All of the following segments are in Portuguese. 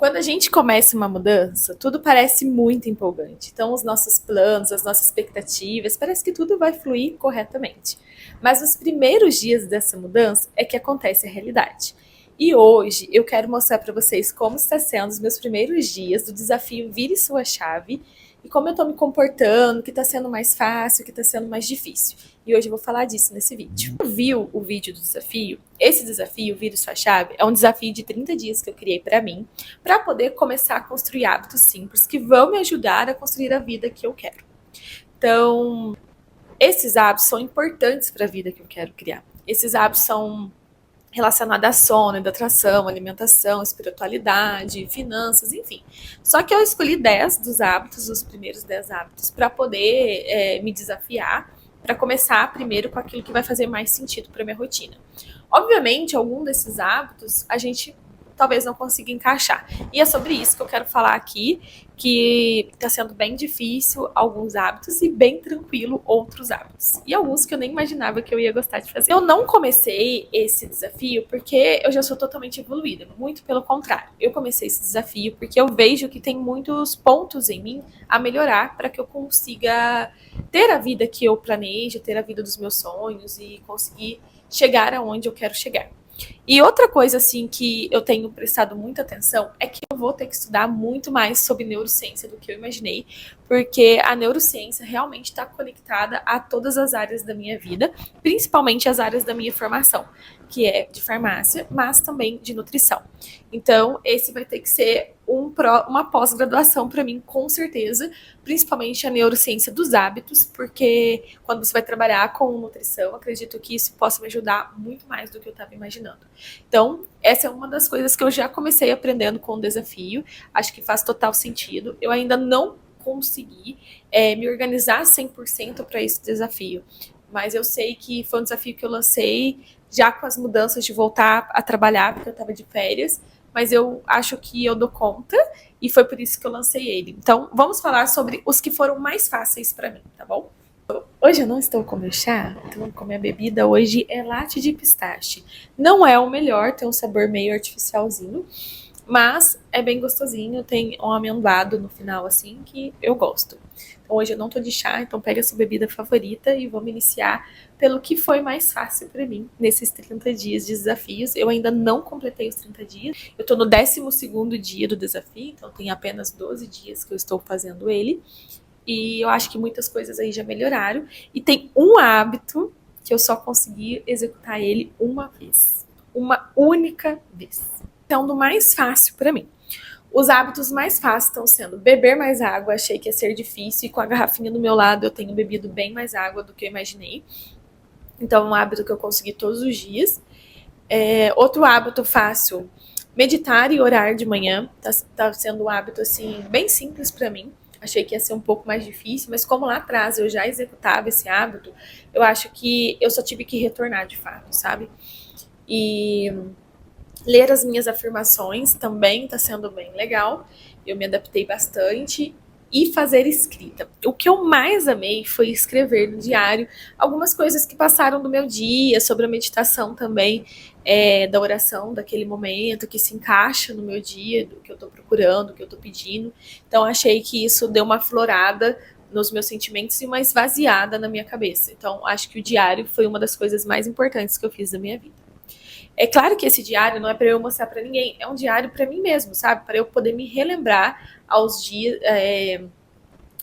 Quando a gente começa uma mudança, tudo parece muito empolgante. Então, os nossos planos, as nossas expectativas, parece que tudo vai fluir corretamente. Mas nos primeiros dias dessa mudança é que acontece a realidade. E hoje eu quero mostrar para vocês como está sendo os meus primeiros dias do desafio Vire Sua Chave e como eu estou me comportando, o que está sendo mais fácil, o que está sendo mais difícil. E hoje eu vou falar disso nesse vídeo. Viu o vídeo do desafio? Esse desafio, Vire Sua Chave, é um desafio de 30 dias que eu criei para mim, para poder começar a construir hábitos simples que vão me ajudar a construir a vida que eu quero. Então, esses hábitos são importantes para a vida que eu quero criar. Esses hábitos são relacionados a sono, hidratação, alimentação, espiritualidade, finanças, enfim. Só que eu escolhi 10 dos hábitos, os primeiros 10 hábitos, para poder me desafiar, para começar primeiro com aquilo que vai fazer mais sentido para minha rotina. Obviamente, algum desses hábitos a gente talvez não consiga encaixar. E é sobre isso que eu quero falar aqui, que está sendo bem difícil alguns hábitos e bem tranquilo outros hábitos. E alguns que eu nem imaginava que eu ia gostar de fazer. Eu não comecei esse desafio porque eu já sou totalmente evoluída, muito pelo contrário. Eu comecei esse desafio porque eu vejo que tem muitos pontos em mim a melhorar para que eu consiga ter a vida que eu planejo, ter a vida dos meus sonhos e conseguir chegar aonde eu quero chegar. E outra coisa, assim, que eu tenho prestado muita atenção é que eu vou ter que estudar muito mais sobre neurociência do que eu imaginei, porque a neurociência realmente está conectada a todas as áreas da minha vida, principalmente as áreas da minha formação, que é de farmácia, mas também de nutrição. Então, esse vai ter que ser uma pós-graduação para mim, com certeza, principalmente a neurociência dos hábitos, porque quando você vai trabalhar com nutrição, acredito que isso possa me ajudar muito mais do que eu estava imaginando. Então, essa é uma das coisas que eu já comecei aprendendo com o desafio, acho que faz total sentido. Eu ainda não consegui me organizar 100% para esse desafio, mas eu sei que foi um desafio que eu lancei já com as mudanças de voltar a trabalhar, porque eu estava de férias, mas eu acho que eu dou conta e foi por isso que eu lancei ele. Então, vamos falar sobre os que foram mais fáceis para mim, tá bom? Hoje eu não estou com meu chá, então com minha bebida hoje é latte de pistache. Não é o melhor, tem um sabor meio artificialzinho, mas é bem gostosinho, tem um amendoado no final assim que eu gosto. Então hoje eu não tô de chá, então pega a sua bebida favorita e vamos iniciar pelo que foi mais fácil para mim nesses 30 dias de desafios. Eu ainda não completei os 30 dias, eu tô no 12º dia do desafio, então tem apenas 12 dias que eu estou fazendo ele. E eu acho que muitas coisas aí já melhoraram. E tem um hábito que eu só consegui executar ele uma vez. Uma única vez. Então, do mais fácil para mim. Os hábitos mais fáceis estão sendo beber mais água. Achei que ia ser difícil. E com a garrafinha do meu lado, eu tenho bebido bem mais água do que eu imaginei. Então, é um hábito que eu consegui todos os dias. Outro hábito fácil, meditar e orar de manhã. Tá sendo um hábito, assim, bem simples para mim. Achei que ia ser um pouco mais difícil, mas como lá atrás eu já executava esse hábito, eu acho que eu só tive que retornar de fato, sabe? E ler as minhas afirmações também está sendo bem legal. Eu me adaptei bastante. E fazer escrita. O que eu mais amei foi escrever no diário algumas coisas que passaram do meu dia, sobre a meditação também, da oração daquele momento, que se encaixa no meu dia, do que eu estou procurando, do que eu estou pedindo. Então achei que isso deu uma florada nos meus sentimentos e uma esvaziada na minha cabeça. Então acho que o diário foi uma das coisas mais importantes que eu fiz da minha vida. É claro que esse diário não é para eu mostrar para ninguém, é um diário para mim mesmo, sabe? Para eu poder me relembrar aos dias,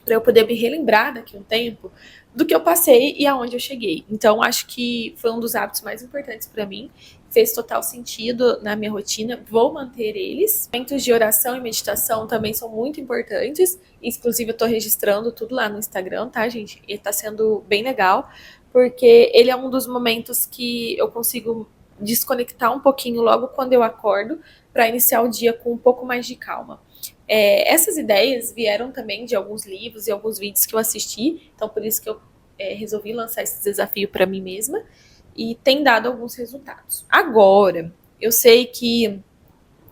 para eu poder me relembrar daqui a um tempo do que eu passei e aonde eu cheguei. Então, acho que foi um dos hábitos mais importantes para mim, fez total sentido na minha rotina, vou manter eles. Momentos de oração e meditação também são muito importantes, inclusive eu tô registrando tudo lá no Instagram, tá, gente? E tá sendo bem legal, porque ele é um dos momentos que eu consigo desconectar um pouquinho logo quando eu acordo, para iniciar o dia com um pouco mais de calma. Essas ideias vieram também de alguns livros e alguns vídeos que eu assisti, então por isso que eu resolvi lançar esse desafio para mim mesma e tem dado alguns resultados. Agora, eu sei que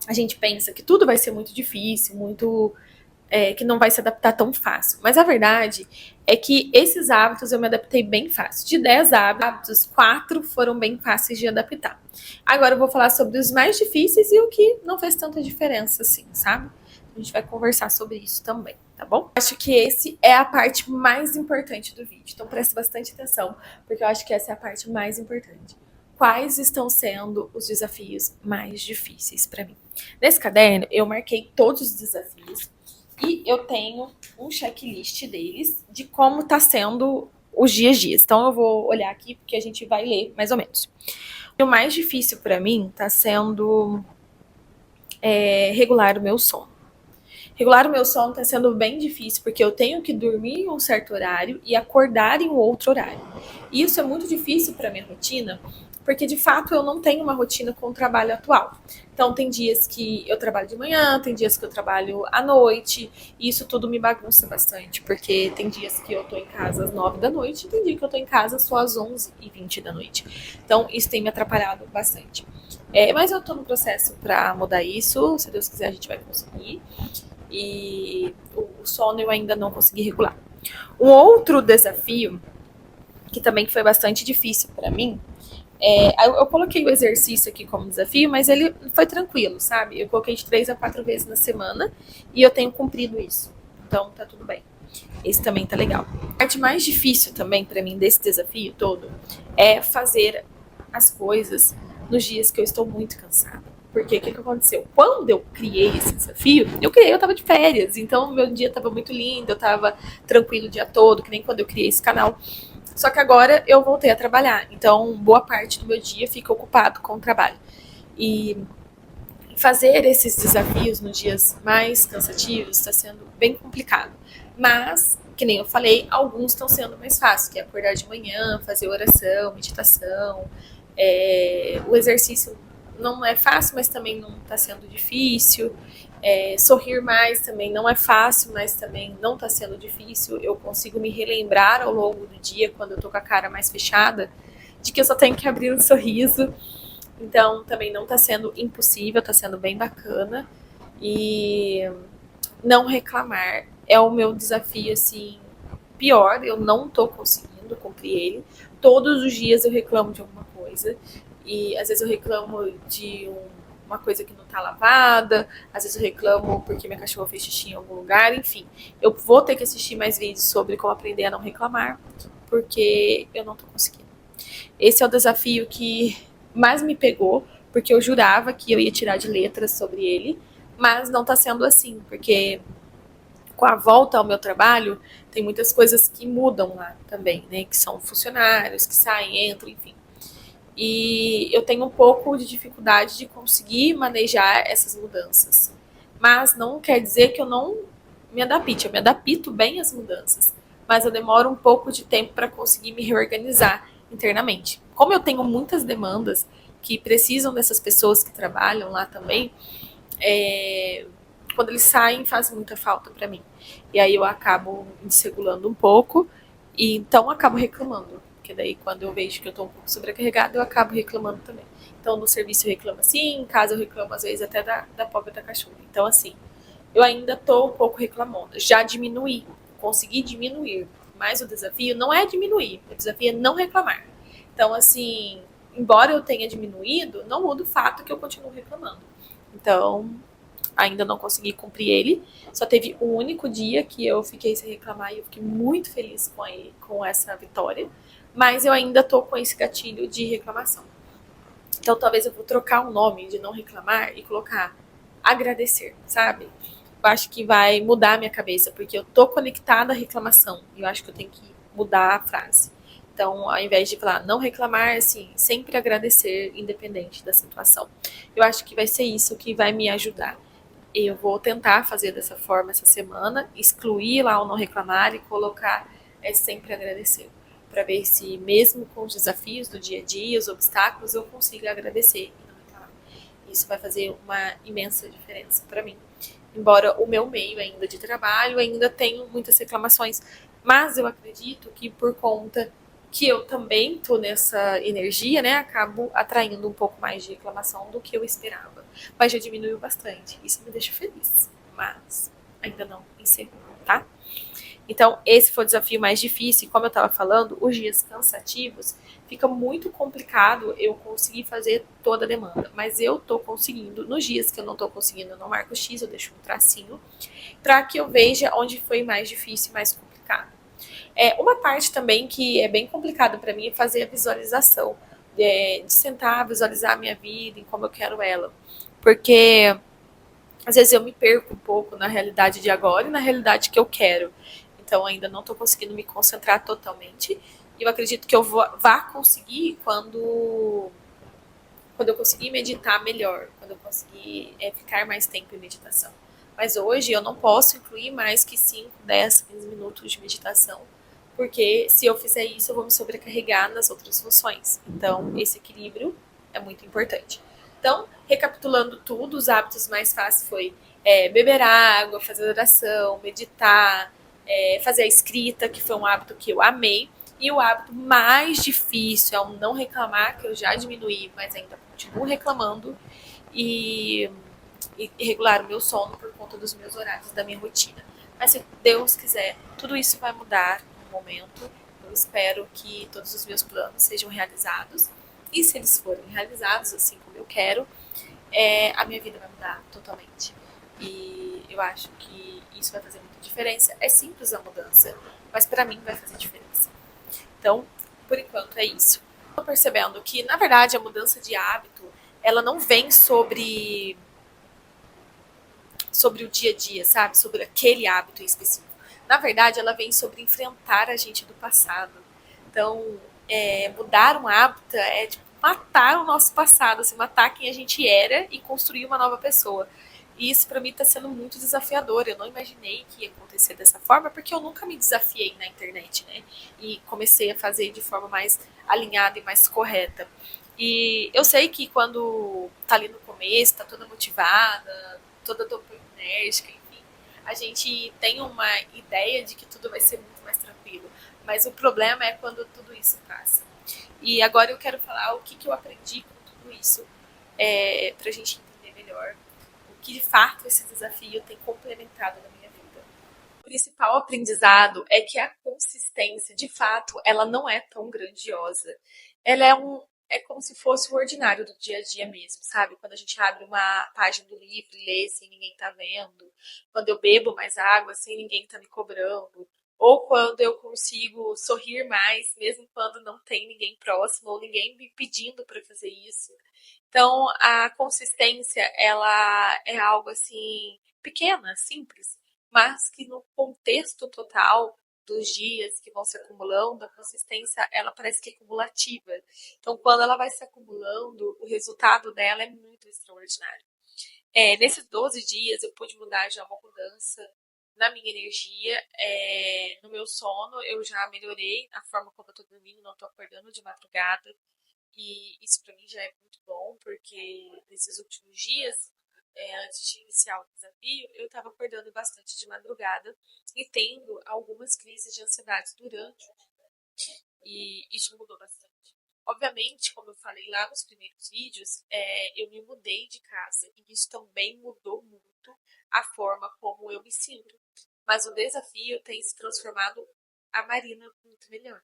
a gente pensa que tudo vai ser muito difícil, muito que não vai se adaptar tão fácil. Mas a verdade é que esses hábitos eu me adaptei bem fácil. De 10 hábitos, 4 foram bem fáceis de adaptar. Agora eu vou falar sobre os mais difíceis e o que não fez tanta diferença assim, sabe? A gente vai conversar sobre isso também, tá bom? Acho que esse é a parte mais importante do vídeo, então preste bastante atenção, porque eu acho que essa é a parte mais importante. Quais estão sendo os desafios mais difíceis para mim? Nesse caderno, eu marquei todos os desafios e eu tenho um checklist deles de como tá sendo os dias. Então eu vou olhar aqui porque a gente vai ler mais ou menos. O mais difícil para mim tá sendo regular o meu sono. Regular o meu sono está sendo bem difícil, porque eu tenho que dormir em um certo horário e acordar em um outro horário. E isso é muito difícil para minha rotina, porque de fato eu não tenho uma rotina com o trabalho atual. Então tem dias que eu trabalho de manhã, tem dias que eu trabalho à noite, e isso tudo me bagunça bastante, porque tem dias que eu tô em casa às 9 da noite e tem dia que eu tô em casa só às 11h20 da noite. Então isso tem me atrapalhado bastante. Mas eu tô no processo para mudar isso, se Deus quiser a gente vai conseguir. E o sono eu ainda não consegui regular. Um outro desafio, que também foi bastante difícil para mim, eu coloquei o exercício aqui como desafio, mas ele foi tranquilo, sabe? Eu coloquei de 3 a 4 vezes na semana e eu tenho cumprido isso. Então tá tudo bem. Esse também tá legal. A parte mais difícil também para mim desse desafio todo é fazer as coisas nos dias que eu estou muito cansada. Porque o que aconteceu? Quando eu criei esse desafio, eu tava de férias, então meu dia tava muito lindo, eu tava tranquilo o dia todo, que nem quando eu criei esse canal. Só que agora eu voltei a trabalhar, então boa parte do meu dia fica ocupado com o trabalho. E fazer esses desafios nos dias mais cansativos está sendo bem complicado. Mas, que nem eu falei, alguns estão sendo mais fáceis, que é acordar de manhã, fazer oração, meditação. O exercício não é fácil, mas também não está sendo difícil. Sorrir mais também não é fácil, mas também não está sendo difícil. Eu consigo me relembrar ao longo do dia, quando eu tô com a cara mais fechada, de que eu só tenho que abrir um sorriso. Então também não está sendo impossível, está sendo bem bacana. E não reclamar é o meu desafio assim pior, eu não tô conseguindo cumprir ele. Todos os dias eu reclamo de alguma coisa. E às vezes eu reclamo de uma coisa que não tá lavada, às vezes eu reclamo porque minha cachorra fez xixi em algum lugar, enfim. Eu vou ter que assistir mais vídeos sobre como aprender a não reclamar, porque eu não tô conseguindo. Esse é o desafio que mais me pegou, porque eu jurava que eu ia tirar de letras sobre ele, mas não tá sendo assim, porque com a volta ao meu trabalho, tem muitas coisas que mudam lá também, né? Que são funcionários, que saem, entram, enfim. E eu tenho um pouco de dificuldade de conseguir manejar essas mudanças. Mas não quer dizer que eu não me adapte. Eu me adapto bem às mudanças. Mas eu demoro um pouco de tempo para conseguir me reorganizar internamente. Como eu tenho muitas demandas que precisam dessas pessoas que trabalham lá também, quando eles saem faz muita falta para mim. E aí eu acabo me desregulando um pouco e então acabo reclamando. Porque daí quando eu vejo que eu tô um pouco sobrecarregada, eu acabo reclamando também. Então no serviço eu reclamo assim, em casa eu reclamo às vezes até da pobre da cachorra. Então assim, eu ainda tô um pouco reclamando. Já diminuí, consegui diminuir. Mas o desafio não é diminuir, o desafio é não reclamar. Então assim, embora eu tenha diminuído, não muda o fato que eu continuo reclamando. Então, ainda não consegui cumprir ele. Só teve um único dia que eu fiquei sem reclamar e eu fiquei muito feliz com essa vitória. Mas eu ainda tô com esse gatilho de reclamação. Então talvez eu vou trocar o nome de não reclamar e colocar agradecer, sabe? Eu acho que vai mudar a minha cabeça, porque eu tô conectada à reclamação. E eu acho que eu tenho que mudar a frase. Então, ao invés de falar não reclamar, assim, sempre agradecer, independente da situação. Eu acho que vai ser isso que vai me ajudar. Eu vou tentar fazer dessa forma essa semana, excluir lá o não reclamar e colocar sempre agradecer, para ver se mesmo com os desafios do dia a dia, os obstáculos, eu consigo agradecer e não reclamar. Isso vai fazer uma imensa diferença para mim. Embora o meu meio ainda de trabalho ainda tenho muitas reclamações, mas eu acredito que por conta que eu também tô nessa energia, né, acabo atraindo um pouco mais de reclamação do que eu esperava. Mas já diminuiu bastante, isso me deixa feliz. Mas ainda não encerrou, tá? Então, esse foi o desafio mais difícil. E como eu estava falando, os dias cansativos, fica muito complicado eu conseguir fazer toda a demanda. Mas eu tô conseguindo. Nos dias que eu não tô conseguindo, eu não marco X, eu deixo um tracinho, para que eu veja onde foi mais difícil e mais complicado. Uma parte também que é bem complicada para mim é fazer a visualização. De sentar, visualizar a minha vida, em como eu quero ela. Porque às vezes eu me perco um pouco na realidade de agora e na realidade que eu quero. Então ainda não estou conseguindo me concentrar totalmente. E eu acredito que eu vá conseguir quando eu conseguir meditar melhor, quando eu conseguir ficar mais tempo em meditação. Mas hoje eu não posso incluir mais que 5, 10, 15 minutos de meditação, porque se eu fizer isso eu vou me sobrecarregar nas outras funções. Então esse equilíbrio é muito importante. Então, recapitulando tudo, os hábitos mais fáceis foi beber água, fazer oração, meditar, fazer a escrita, que foi um hábito que eu amei. E o hábito mais difícil é o não reclamar, que eu já diminuí, mas ainda continuo reclamando, e, e regular o meu sono por conta dos meus horários, da minha rotina. Mas se Deus quiser, tudo isso vai mudar no momento. Eu espero que todos os meus planos sejam realizados. E se eles forem realizados assim como eu quero, a minha vida vai mudar totalmente. E eu acho que isso vai fazer muita diferença. É simples a mudança, mas para mim vai fazer diferença. Então, por enquanto é isso. Estou percebendo que, na verdade, a mudança de hábito, ela não vem sobre o dia a dia, sabe? Sobre aquele hábito em específico. Na verdade, ela vem sobre enfrentar a gente do passado. Então, mudar um hábito é tipo, matar o nosso passado, assim, matar quem a gente era e construir uma nova pessoa. E isso para mim está sendo muito desafiador. Eu não imaginei que ia acontecer dessa forma, porque eu nunca me desafiei na internet, né? E comecei a fazer de forma mais alinhada e mais correta. E eu sei que quando tá ali no começo, tá toda motivada, toda dopamérgica, enfim, a gente tem uma ideia de que tudo vai ser muito mais tranquilo. Mas o problema é quando tudo isso passa. E agora eu quero falar o que eu aprendi com tudo isso, pra gente entender melhor o que de fato esse desafio tem complementado na minha vida. O principal aprendizado é que a consistência, de fato, ela não é tão grandiosa. Ela é como se fosse o ordinário do dia a dia mesmo, sabe? Quando a gente abre uma página do livro e lê sem ninguém tá vendo, quando eu bebo mais água sem ninguém tá me cobrando, ou quando eu consigo sorrir mais, mesmo quando não tem ninguém próximo ou ninguém me pedindo para fazer isso. Então, a consistência, ela é algo assim pequena, simples, mas que no contexto total dos dias que vão se acumulando, a consistência, ela parece que é cumulativa. Então, quando ela vai se acumulando, o resultado dela é muito extraordinário. Nesses 12 dias, eu pude mudar já uma mudança na minha energia, no meu sono, eu já melhorei a forma como eu tô dormindo, não tô acordando de madrugada. E isso para mim já é muito bom, porque nesses últimos dias, antes de iniciar o desafio, eu estava acordando bastante de madrugada e tendo algumas crises de ansiedade durante o dia. E isso mudou bastante. Obviamente, como eu falei lá nos primeiros vídeos, eu me mudei de casa e isso também mudou muito a forma como eu me sinto. Mas o desafio tem se transformado a Marina muito melhor.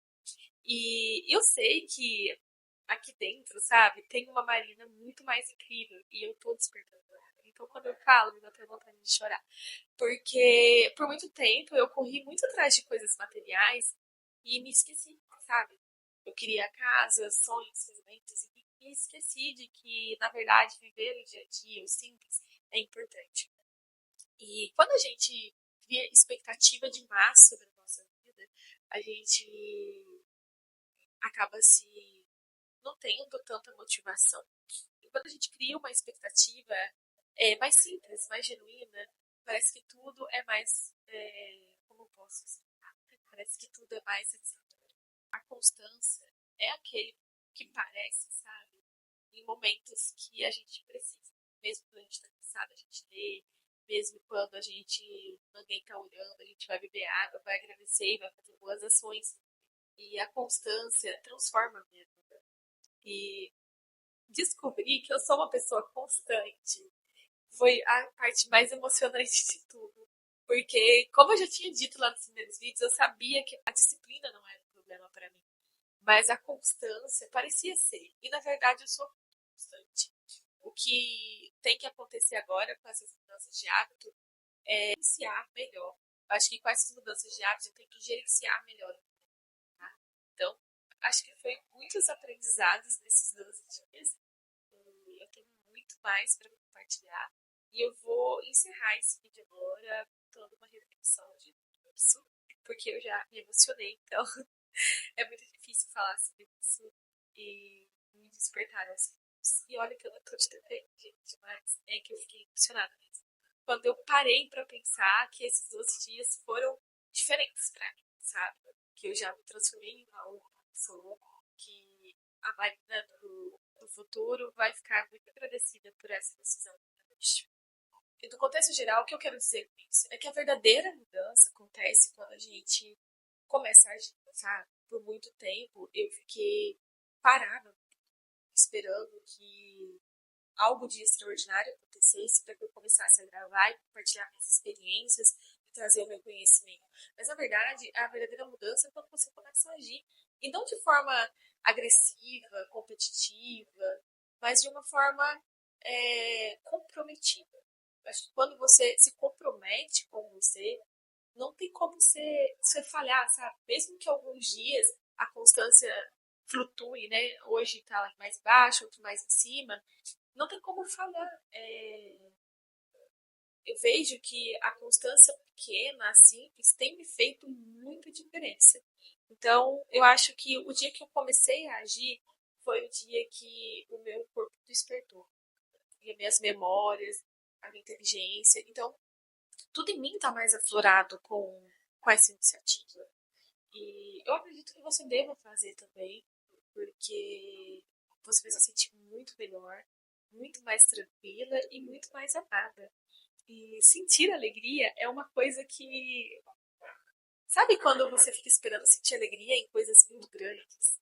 E eu sei que aqui dentro, sabe, tem uma Marina muito mais incrível e eu tô despertando ela. Então, quando eu falo, me dá até vontade de chorar. Porque por muito tempo eu corri muito atrás de coisas materiais e me esqueci, sabe? Eu queria casa, sonhos, casamentos e me esqueci de que, na verdade, viver o dia a dia, o simples, é importante. E quando a gente cria expectativa demais sobre a nossa vida, a gente acaba se não tendo tanta motivação. E quando a gente cria uma expectativa mais simples, mais genuína, parece que tudo é mais. Como eu posso explicar? Parece que tudo é mais satisfatório. A constância é aquele que parece, sabe, em momentos que a gente precisa. Mesmo quando a gente está cansado, a gente lê. Mesmo quando a gente ninguém está olhando, a gente vai beber água, vai agradecer, vai fazer boas ações. E a constância transforma mesmo. E descobrir que eu sou uma pessoa constante foi a parte mais emocionante de tudo. Porque, como eu já tinha dito lá nos primeiros vídeos, eu sabia que a disciplina não era um problema para mim. Mas a constância parecia ser. E, na verdade, eu sou constante. O que tem que acontecer agora com essas mudanças de hábito é gerenciar melhor. Eu acho que com essas mudanças de hábito eu tenho que gerenciar melhor. Tá? Então, acho que foi muitos aprendizados nesses 12 dias. E eu tenho muito mais para compartilhar. E eu vou encerrar esse vídeo agora dando uma reflexão de isso, porque eu já me emocionei, então é muito difícil falar sobre isso e me despertaram assim. E olha que eu não tô te defendendo, gente, mas é que eu fiquei emocionada mesmo. Quando eu parei pra pensar que esses 12 dias foram diferentes pra mim, sabe? Que eu já me transformei em uma outra pessoa, que a Marina do futuro vai ficar muito agradecida por essa decisão. E no contexto geral, o que eu quero dizer com isso é que a verdadeira mudança acontece quando a gente começa a agir, sabe? Por muito tempo eu fiquei parada, esperando que algo de extraordinário acontecesse para que eu começasse a gravar e compartilhar minhas experiências e trazer o meu conhecimento. Mas, na verdade, a verdadeira mudança é quando você começa a agir. E não de forma agressiva, competitiva, mas de uma forma comprometida. Acho que quando você se compromete com você, não tem como você falhar, sabe? Mesmo que alguns dias a constância flutue, né? Hoje tá mais baixo, outro mais em cima, não tem como falhar. Eu vejo que a constância pequena, simples, tem me feito muita diferença. Então, eu acho que o dia que eu comecei a agir foi o dia que o meu corpo despertou. E as minhas memórias, a minha inteligência. Então, tudo em mim está mais aflorado com essa iniciativa. E eu acredito que você deva fazer também, porque você vai se sentir muito melhor, muito mais tranquila e muito mais amada. E sentir alegria é uma coisa que. Sabe quando você fica esperando sentir alegria em coisas muito grandes?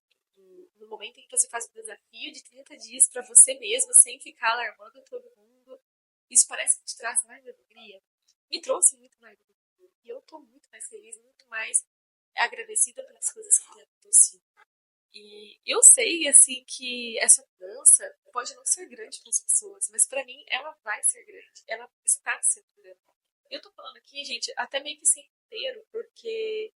No momento em que você faz um desafio de 30 dias para você mesmo, sem ficar alarmando todo mundo, isso parece que te traz mais alegria. Me trouxe muito mais alegria. E eu tô muito mais feliz, muito mais agradecida pelas coisas que têm acontecido. E eu sei, assim, que essa mudança pode não ser grande para as pessoas, mas para mim ela vai ser grande. Ela está sendo grande. Eu tô falando aqui, gente, até meio que sem inteiro, porque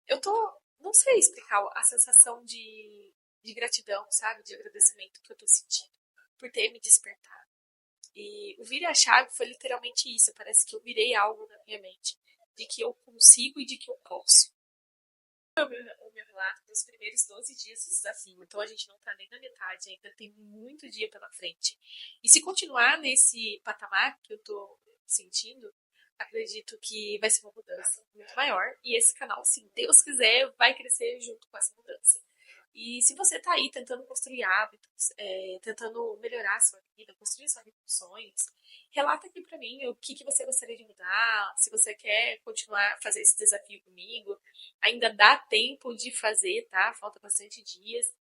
eu tô. Não sei explicar a sensação de gratidão, sabe? De agradecimento que eu tô sentindo por ter me despertado. E o vira a chave foi literalmente isso. Parece que eu virei algo na minha mente. De que eu consigo e de que eu posso. O meu relato dos primeiros 12 dias do desafio. Então a gente não tá nem na metade, ainda tem muito dia pela frente. E se continuar nesse patamar que eu tô sentindo, acredito que vai ser uma mudança muito maior. E esse canal, se Deus quiser, vai crescer junto com essa mudança. E se você tá aí tentando construir hábitos, tentando melhorar a sua vida, construir sua vida com sonhos, relata aqui pra mim o que você gostaria de mudar, se você quer continuar a fazer esse desafio comigo. Ainda dá tempo de fazer, tá? Falta bastante dias.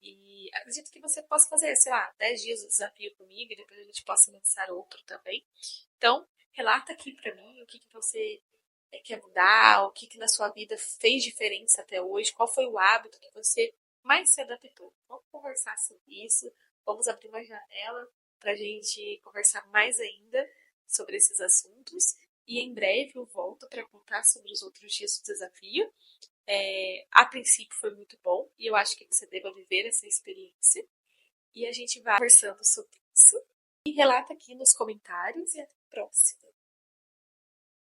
E acredito que você possa fazer, sei lá, 10 dias do desafio comigo e depois a gente possa lançar outro também. Então, relata aqui pra mim o que você quer mudar, o que na sua vida fez diferença até hoje, qual foi o hábito que você mais se adaptou. Vamos conversar sobre isso, vamos abrir uma janela para a gente conversar mais ainda sobre esses assuntos. E em breve eu volto para contar sobre os outros dias do desafio. A princípio foi muito bom e eu acho que você deva viver essa experiência. E a gente vai conversando sobre isso. E relata aqui nos comentários e até a próxima.